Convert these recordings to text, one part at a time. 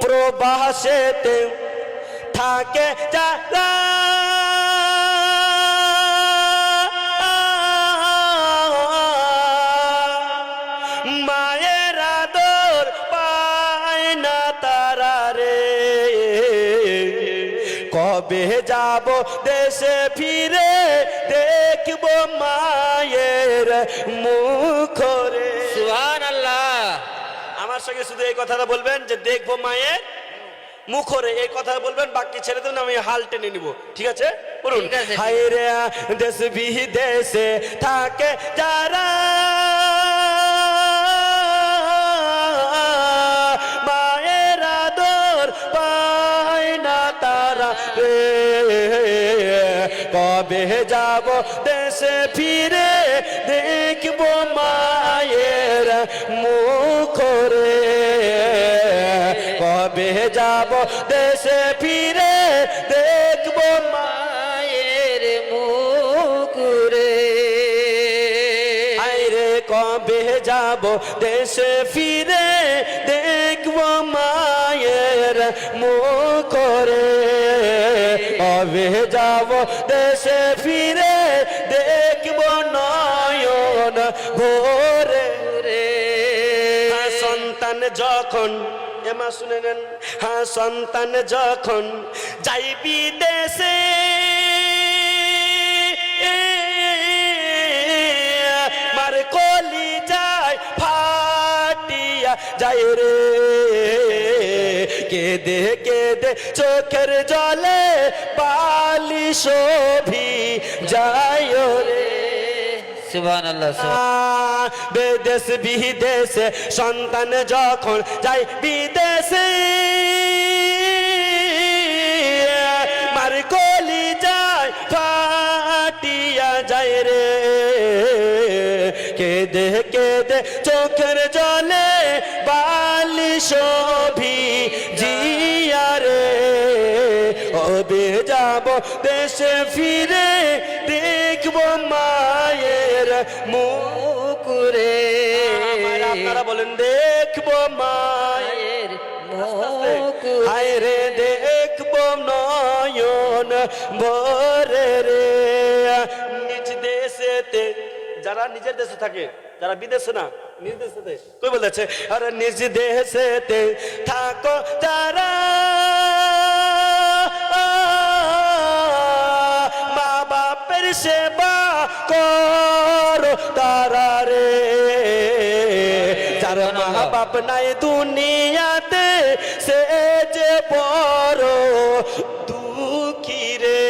প্রবাসেতে থাকে যারা মায়ের আদর পায় না তারা রে, কবে যাব দেশে ফিরে দেখব মায়ের মুখ রে। সুবহানাল্লাহ। আমার সঙ্গে শুধু এই কথাটা বলবেন যে দেখবো মায়ের মুখরে, এই কথা বলবেন, বাকি ছেড়ে দেবেন, আমি হাল টেনে নিব, ঠিক আছে? বলুন। হায় রে দেশ বিদেশে থাকে যারা মায়ের আদর পায় না তারা রে, কবে যাব দেশে ফিরে দেখব মায়ের মুখ রে, কবে যাব দেশে ফিরে দেখব মায়ের মুখ রে। আইরে কবে যাব দেশে ফিরে দেখব মায়ের মুখ রে, কবে যাব দেশে ফিরে দেখব নয়ন ভরে রে। সন্তান যখন, এমা শুনে নেন, হ্যাঁ সন্তান যখন যাই বিদেশে মার কলি যায় ফাটিয়া যায় রে, কেঁদে কেঁদে চোখের জলে বালি শোভি যায় রে। সুবহানাল্লাহ। বিদেশ বিদেশে সন্তান যখন যায় বিদেশে মার কলি যায় ফাটিয়া যায় রে, কেঁদে কেঁদে চোখের জলে বালি শোভি জিয়া রে, কবে যাব দেশে ফিরে দেখব মায়ের মুখ রে। আপনারা বলেন দেখব মায়ের মুখ, হায় রে দেখব নয়ন ভরে রে। নিজ দেশেতে, যারা নিজের দেশে থাকে, যারা বিদেশে না, নিজ দেশেতে কই বলতেছে, আরে নিজ দেশেতে থাকো যারা মা বাপের সেবা করো তারা রে, যার মা বাপ নাই দুনিয়াতে সে যে বড় দুঃখী রে,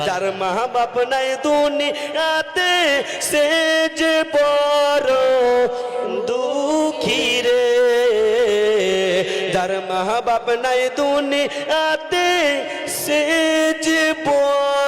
যার মা বাপ নাই দুনিয়াতে সে যে বড় দুঃখী রে, যার মা বাপ নাই দুনিয়াতে সে যে বড়